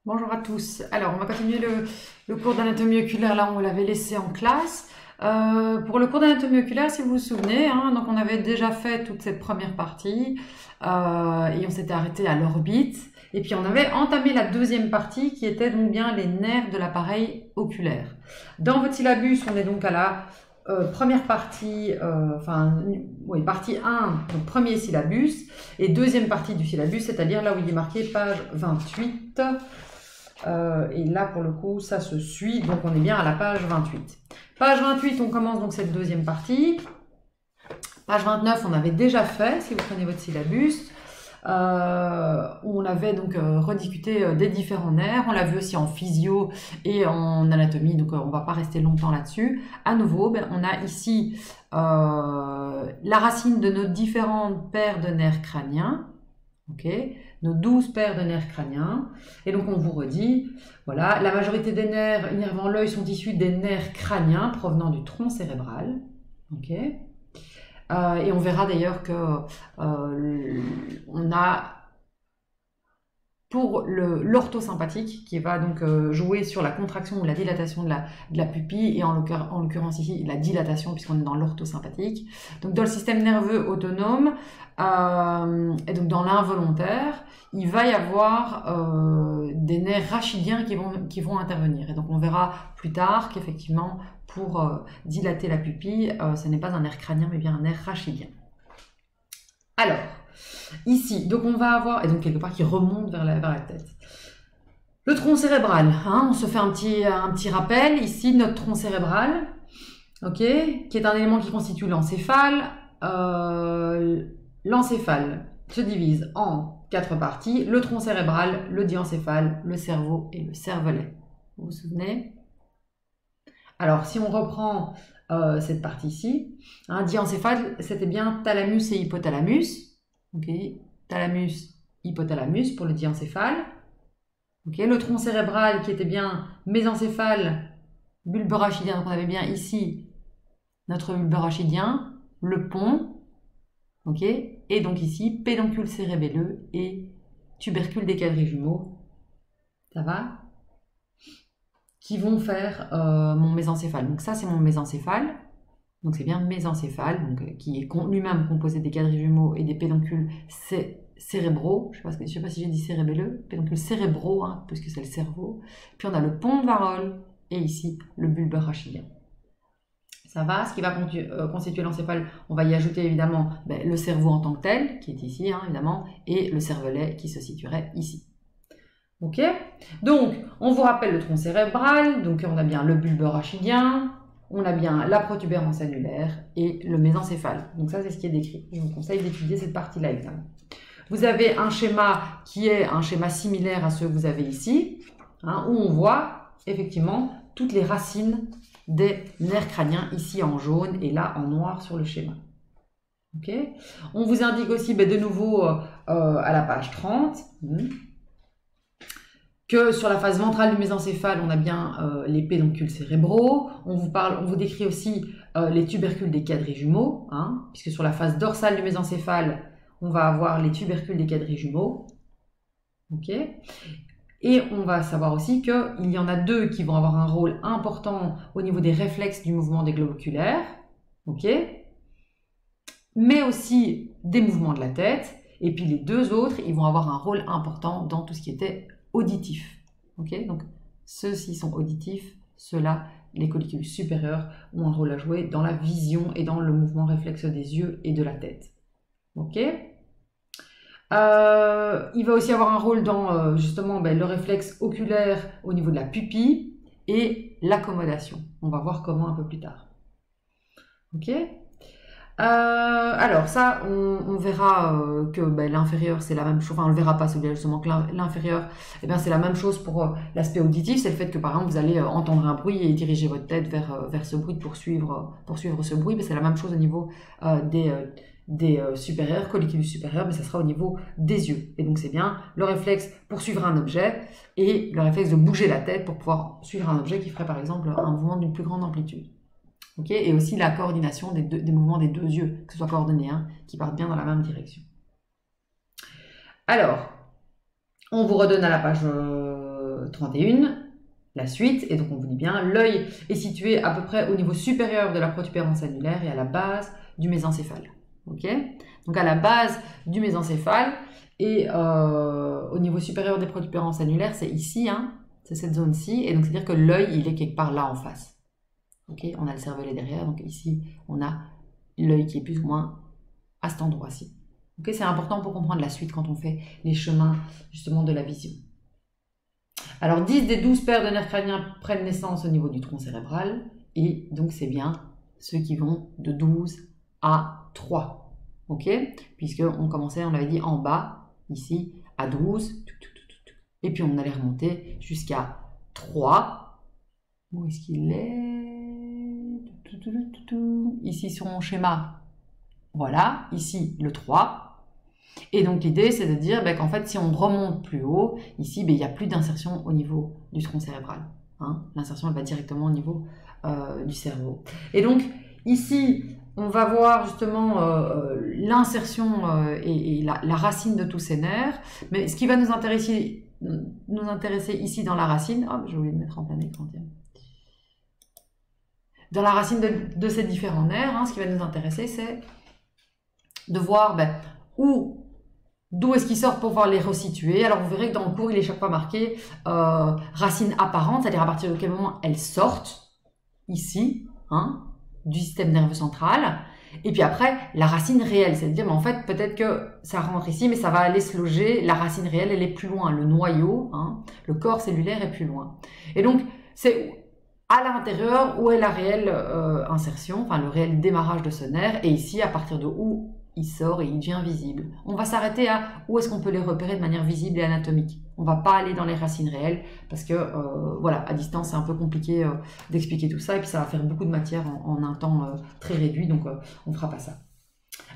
Bonjour à tous. Alors, on va continuer le cours d'anatomie oculaire là où on l'avait laissé en classe. Pour le cours d'anatomie oculaire, si vous vous souvenez, hein, donc on avait déjà fait toute cette première partie et on s'était arrêté à l'orbite. Et puis on avait entamé la deuxième partie qui était donc bien les nerfs de l'appareil oculaire. Dans votre syllabus, on est donc à la première partie, partie 1, donc premier syllabus, et deuxième partie du syllabus, c'est-à-dire là où il est marqué page 28. Et là, pour le coup, ça se suit, donc on est bien à la page 28. Page 28, on commence donc cette deuxième partie. Page 29, on avait déjà fait, si vous prenez votre syllabus, où on avait donc rediscuté des différents nerfs. On l'a vu aussi en physio et en anatomie, donc on ne va pas rester longtemps là-dessus. À nouveau, on a ici la racine de nos différentes paires de nerfs crâniens. Okay, nos 12 paires de nerfs crâniens. Et donc on vous redit, voilà, la majorité des nerfs innervant l'œil sont issus des nerfs crâniens provenant du tronc cérébral. Okay. Et on verra d'ailleurs que on a pour l'orthosympathique qui va donc jouer sur la contraction ou la dilatation de la pupille, et en l'occurrence ici la dilatation puisqu'on est dans l'orthosympathique. Donc dans le système nerveux autonome et donc dans l'involontaire, il va y avoir des nerfs rachidiens qui vont intervenir. Et donc on verra plus tard qu'effectivement pour dilater la pupille, ce n'est pas un nerf crânien mais bien un nerf rachidien. Alors, ici, donc on va avoir, et donc quelque part qui remonte vers la tête. Le tronc cérébral, hein, on se fait un petit rappel. Ici, notre tronc cérébral, okay, qui est un élément qui constitue l'encéphale. L'encéphale se divise en 4 parties, le tronc cérébral, le diencéphale, le cerveau et le cervelet. Vous vous souvenez? Alors, si on reprend cette partie-ci, hein, diencéphale, c'était bien thalamus et hypothalamus. Okay. Thalamus, hypothalamus pour le diencéphale. Okay. Le tronc cérébral qui était bien mésencéphale, bulbe rachidien. Donc on avait bien ici notre bulbe rachidien, le pont. Okay. Et donc ici, pédoncule cérébelleux et tubercule des quadrijumeaux. Ça va? Qui vont faire mon mésencéphale. Donc ça, c'est mon mésencéphale. Donc c'est bien mésencéphale, donc, qui est lui-même composé des quadrijumeaux et des pédoncules cérébraux. Je ne sais pas si j'ai dit cérébelleux, pédoncules cérébraux, hein, puisque c'est le cerveau. Puis on a le pont de Varol et ici le bulbe rachidien. Ça va, ce qui va constituer l'encéphale, on va y ajouter évidemment le cerveau en tant que tel, qui est ici, hein, évidemment, et le cervelet qui se situerait ici. Ok. Donc, on vous rappelle le tronc cérébral, donc on a bien le bulbe rachidien, on a bien la protubérance annulaire et le mésencéphale. Donc ça, c'est ce qui est décrit. Je vous conseille d'étudier cette partie-là, évidemment. Vous avez un schéma qui est un schéma similaire à ce que vous avez ici, hein, où on voit effectivement toutes les racines des nerfs crâniens, ici en jaune et là en noir sur le schéma. Okay. On vous indique aussi de nouveau à la page 30 que sur la face ventrale du mésencéphale, on a bien les pédoncules cérébraux. On vous décrit aussi les tubercules des quadrijumeaux, hein, puisque sur la face dorsale du mésencéphale, on va avoir les tubercules des quadrijumeaux. Okay. Et on va savoir aussi qu'il y en a 2 qui vont avoir un rôle important au niveau des réflexes du mouvement des globes oculaires, okay, mais aussi des mouvements de la tête. Et puis les 2 autres, ils vont avoir un rôle important dans tout ce qui était auditif. Okay, donc ceux-ci sont auditifs, ceux-là, les colliculus supérieurs, ont un rôle à jouer dans la vision et dans le mouvement réflexe des yeux et de la tête. Okay. Il va aussi avoir un rôle dans justement le réflexe oculaire au niveau de la pupille et l'accommodation. On va voir comment un peu plus tard. Ok. Alors ça, on verra que l'inférieur c'est la même chose, enfin on ne le verra pas celui-là justement, que l'inférieur, c'est la même chose pour l'aspect auditif, c'est le fait que par exemple vous allez entendre un bruit et diriger votre tête vers ce bruit pour suivre ce bruit, mais c'est la même chose au niveau des supérieurs, colliculus supérieurs, mais ça sera au niveau des yeux. Et donc c'est bien le réflexe pour suivre un objet et le réflexe de bouger la tête pour pouvoir suivre un objet qui ferait par exemple un mouvement d'une plus grande amplitude. Okay, et aussi la coordination des mouvements des 2 yeux, que ce soit coordonné, hein, qui partent bien dans la même direction. Alors, on vous redonne à la page 31, la suite, et donc on vous dit bien, l'œil est situé à peu près au niveau supérieur de la protubérance annulaire et à la base du mésencéphale. Ok, donc à la base du mésencéphale et au niveau supérieur des protubérances annulaires, c'est ici, hein, c'est cette zone-ci, et donc c'est-à-dire que l'œil, il est quelque part là en face. Ok, on a le cervelet derrière, donc ici, on a l'œil qui est plus ou moins à cet endroit-ci. Ok, c'est important pour comprendre la suite quand on fait les chemins justement de la vision. Alors 10 des 12 paires de nerfs crâniens prennent naissance au niveau du tronc cérébral, et donc c'est bien ceux qui vont de 12 à 3. Ok, puisqu'on commençait, on avait dit en bas, ici, à 12, et puis on allait remonter jusqu'à 3. Où est-ce qu'il est? Ici sur mon schéma, voilà, ici le 3. Et donc l'idée c'est de dire qu'en fait si on remonte plus haut, ici il n'y a plus d'insertion au niveau du tronc cérébral. Hein. L'insertion elle va directement au niveau du cerveau. Et donc ici on va voir justement l'insertion et la racine de tous ces nerfs. Mais ce qui va nous intéresser ici dans la racine, j'ai oublié de mettre en plein écran, tiens. Dans la racine de ces différents nerfs, hein, ce qui va nous intéresser c'est de voir d'où est-ce qu'ils sortent pour pouvoir les resituer. Alors vous verrez que dans le cours, il est chaque fois marqué racine apparente, c'est-à-dire à partir de quel moment elles sortent, ici, hein, du système nerveux central. Et puis après, la racine réelle, c'est-à-dire, en fait, peut-être que ça rentre ici, mais ça va aller se loger. La racine réelle, elle est plus loin. Le noyau, hein, le corps cellulaire est plus loin. Et donc, c'est à l'intérieur où est la réelle insertion, enfin le réel démarrage de ce nerf. Et ici, à partir de où il sort et il devient visible. On va s'arrêter à où est-ce qu'on peut les repérer de manière visible et anatomique. On ne va pas aller dans les racines réelles parce que, voilà, à distance, c'est un peu compliqué d'expliquer tout ça et puis ça va faire beaucoup de matière en un temps très réduit, donc on ne fera pas ça.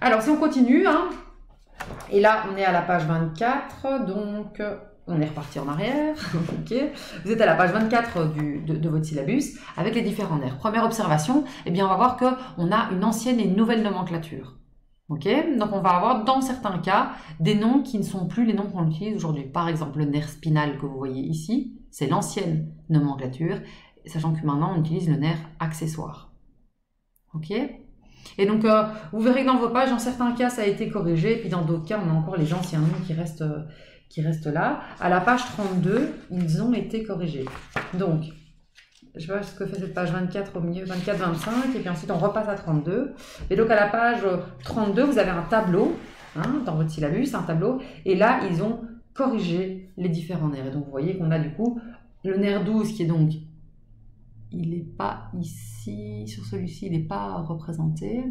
Alors, si on continue, hein, et là, on est à la page 24, donc on est reparti en arrière. Okay. Vous êtes à la page 24 de votre syllabus avec les différents nerfs. Première observation, eh bien, on va voir qu'on a une ancienne et une nouvelle nomenclature. Okay, donc on va avoir dans certains cas des noms qui ne sont plus les noms qu'on utilise aujourd'hui. Par exemple, le nerf spinal que vous voyez ici, c'est l'ancienne nomenclature, sachant que maintenant on utilise le nerf accessoire. Ok. Et donc vous verrez que dans vos pages, dans certains cas ça a été corrigé, et puis dans d'autres cas on a encore les anciens noms qui restent là. À la page 32, ils ont été corrigés. Donc je sais pas ce que fait cette page 24 au milieu, 24-25, et puis ensuite on repasse à 32. Et donc à la page 32, vous avez un tableau, hein, dans votre syllabus, un tableau, et là ils ont corrigé les différents nerfs. Et donc vous voyez qu'on a du coup le nerf 12 qui est donc, il n'est pas ici, sur celui-ci il n'est pas représenté.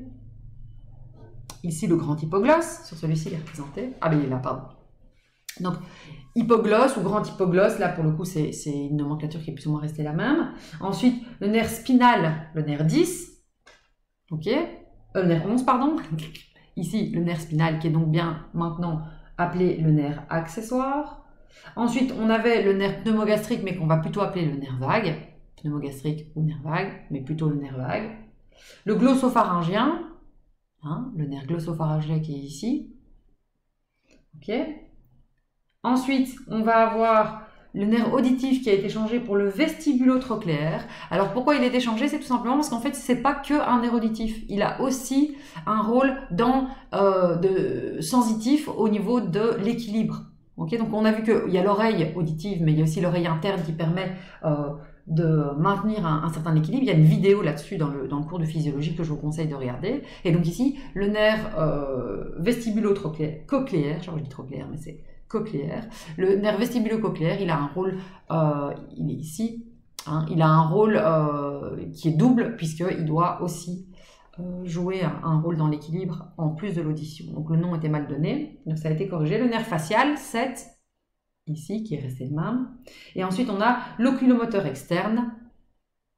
Ici le grand hypoglosse, sur celui-ci il est représenté. Ah ben il est là, pardon. Donc, hypoglosse ou grand hypoglosse, là pour le coup c'est une nomenclature qui est plus ou moins restée la même. Ensuite, le nerf spinal, le nerf 10, ok, le nerf 11, pardon. Ici, le nerf spinal qui est donc bien maintenant appelé le nerf accessoire. Ensuite, on avait le nerf pneumogastrique, mais qu'on va plutôt appeler le nerf vague. Pneumogastrique ou nerf vague, mais plutôt le nerf vague. Le glossopharyngien, hein, le nerf glossopharyngien qui est ici. Ok. Ensuite, on va avoir le nerf auditif qui a été changé pour le vestibulo-trochléaire. Alors pourquoi il a été changé? C'est tout simplement parce qu'en fait, c'est pas que un nerf auditif. Il a aussi un rôle sensitif au niveau de l'équilibre. Okay, donc on a vu qu'il y a l'oreille auditive, mais il y a aussi l'oreille interne qui permet de maintenir un certain équilibre. Il y a une vidéo là-dessus dans le cours de physiologie que je vous conseille de regarder. Et donc ici, le nerf vestibulo-cochléaire, j'ai dit trochléaire, mais c'est cochléaire. Le nerf vestibulo-cochléaire, il a un rôle, il est ici, hein, il a un rôle qui est double puisqu'il doit aussi jouer un rôle dans l'équilibre en plus de l'audition. Donc le nom était mal donné, donc ça a été corrigé. Le nerf facial, 7, ici, qui est resté le même. Et ensuite on a l'oculomoteur externe,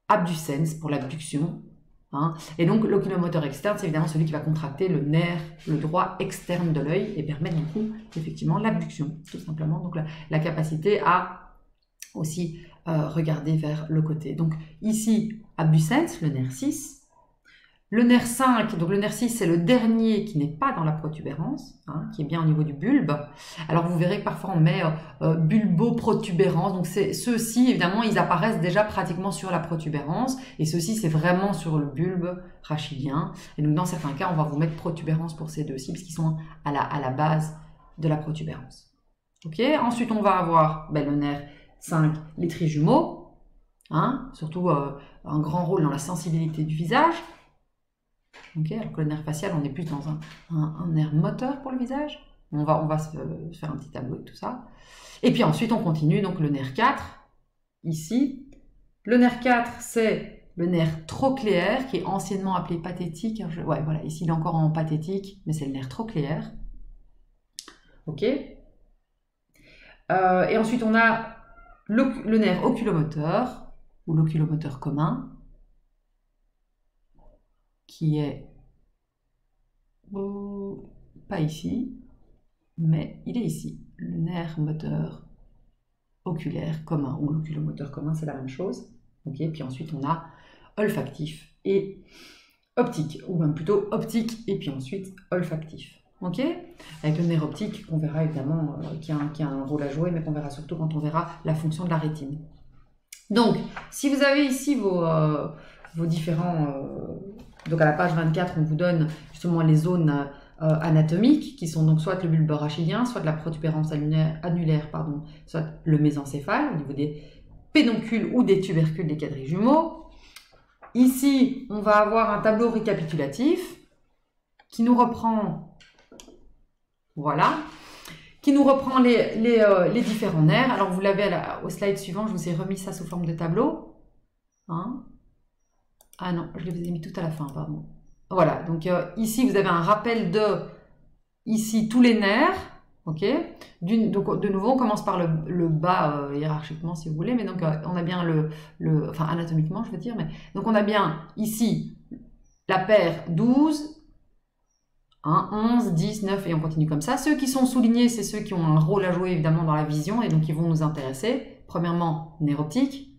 abducens pour l'abduction. Hein. Et donc l'oculomoteur externe, c'est évidemment celui qui va contracter le nerf, le droit externe de l'œil et permettre du coup effectivement l'abduction, tout simplement. Donc la capacité à aussi regarder vers le côté. Donc ici, abducens, le nerf 6. Le nerf 5, donc le nerf 6, c'est le dernier qui n'est pas dans la protubérance, hein, qui est bien au niveau du bulbe. Alors vous verrez que parfois on met bulboprotubérance, donc ceux-ci évidemment ils apparaissent déjà pratiquement sur la protubérance, et ceux-ci c'est vraiment sur le bulbe rachidien. Et donc dans certains cas on va vous mettre protubérance pour ces deux-ci, parce qu'ils sont à la base de la protubérance. Ok. Ensuite on va avoir le nerf 5, les trijumeaux, hein, surtout un grand rôle dans la sensibilité du visage. Okay, alors que le nerf facial, on est plus dans un nerf moteur pour le visage. On va se faire un petit tableau de tout ça. Et puis ensuite, on continue. Donc le nerf 4, ici. Le nerf 4, c'est le nerf trochléaire, qui est anciennement appelé pathétique. Ouais, voilà, ici, il est encore en pathétique, mais c'est le nerf trochléaire. Ok. Et ensuite, on a le nerf oculomoteur, ou l'oculomoteur commun, qui est pas ici, mais il est ici. Le nerf moteur oculaire commun, ou l'oculomoteur commun, c'est la même chose. Okay. Puis ensuite, on a olfactif et optique, ou même plutôt optique et puis ensuite olfactif. Ok. Avec le nerf optique, qu'on verra évidemment qui a un rôle à jouer, mais qu'on verra surtout quand on verra la fonction de la rétine. Donc, si vous avez ici vos différents... donc à la page 24, on vous donne justement les zones anatomiques, qui sont donc soit le bulbe rachidien, soit la protubérance annulaire, pardon, soit le mésencéphale, au niveau des pédoncules ou des tubercules des quadrijumeaux. Ici, on va avoir un tableau récapitulatif qui nous reprend, voilà, qui nous reprend les différents nerfs. Alors, vous l'avez au slide suivant, je vous ai remis ça sous forme de tableau. Hein? Ah non, je les vous ai mis tout à la fin, pardon. Voilà, donc ici, vous avez un rappel de, ici, tous les nerfs. Ok. Donc, de nouveau, on commence par le bas hiérarchiquement, si vous voulez, mais donc on a bien enfin anatomiquement, je veux dire. Donc, on a bien ici la paire 12, 11, 10, 9 et on continue comme ça. Ceux qui sont soulignés, c'est ceux qui ont un rôle à jouer évidemment dans la vision et donc qui vont nous intéresser. Premièrement, nerf optique,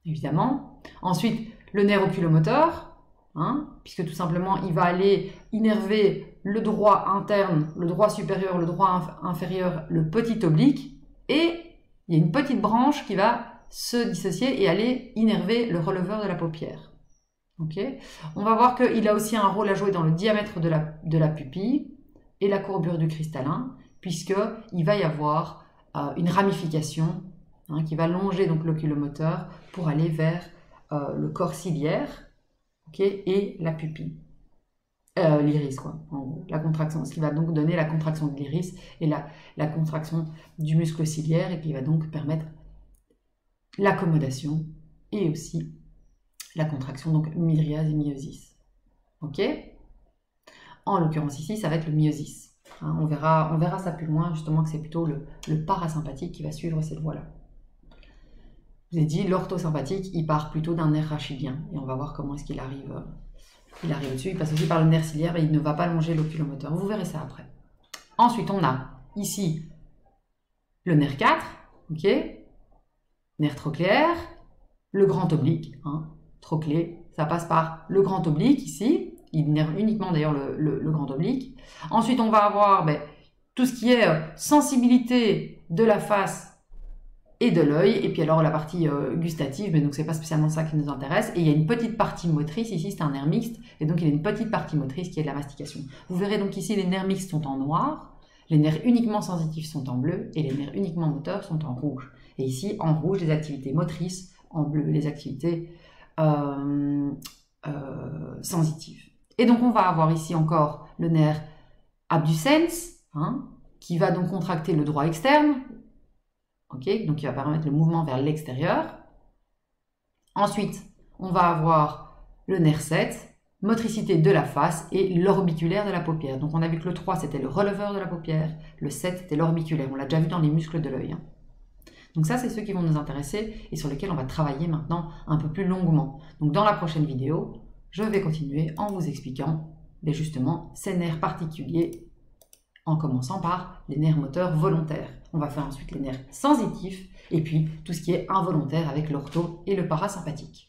évidemment. Ensuite, le nerf oculomoteur, hein, puisque tout simplement, il va aller innerver le droit interne, le droit supérieur, le droit inférieur, le petit oblique, et il y a une petite branche qui va se dissocier et aller innerver le releveur de la paupière. Okay. On va voir qu'il a aussi un rôle à jouer dans le diamètre de la pupille et la courbure du cristallin, puisqu'il va y avoir une ramification hein, qui va longer donc l'oculomoteur pour aller vers le corps ciliaire okay, et la pupille. L'iris, quoi, en gros, la contraction, ce qui va donc donner la contraction de l'iris et la contraction du muscle ciliaire et qui va donc permettre l'accommodation et aussi la contraction, donc mydriase et myosis. Ok. En l'occurrence ici, ça va être le myosis. Hein, on verra ça plus loin, justement que c'est plutôt le parasympathique qui va suivre cette voie-là. Je vous ai dit, l'orthosympathique, il part plutôt d'un nerf rachidien. Et on va voir comment est-ce qu'il arrive dessus. Il passe aussi par le nerf ciliaire et il ne va pas longer l'oculomoteur. Vous verrez ça après. Ensuite, on a ici le nerf 4, ok, nerf trochléaire, le grand oblique, hein, trochlée, ça passe par le grand oblique ici. Il innerve uniquement d'ailleurs le grand oblique. Ensuite, on va avoir tout ce qui est sensibilité de la face et de l'œil, et puis alors la partie gustative, mais donc c'est pas spécialement ça qui nous intéresse, et il y a une petite partie motrice, ici c'est un nerf mixte, et donc il y a une petite partie motrice qui est de la mastication. Vous verrez donc ici les nerfs mixtes sont en noir, les nerfs uniquement sensitifs sont en bleu, et les nerfs uniquement moteurs sont en rouge. Et ici, en rouge, les activités motrices, en bleu, les activités sensitives. Et donc on va avoir ici encore le nerf abducens, hein, qui va donc contracter le droit externe, okay, donc il va permettre le mouvement vers l'extérieur. Ensuite, on va avoir le nerf 7, motricité de la face et l'orbiculaire de la paupière. Donc on a vu que le 3 c'était le releveur de la paupière, le 7 c'était l'orbiculaire, on l'a déjà vu dans les muscles de l'œil. Hein. Donc ça c'est ceux qui vont nous intéresser et sur lesquels on va travailler maintenant un peu plus longuement. Donc dans la prochaine vidéo, je vais continuer en vous expliquant justement ces nerfs particuliers en commençant par les nerfs moteurs volontaires. On va faire ensuite les nerfs sensitifs et puis tout ce qui est involontaire avec l'ortho et le parasympathique.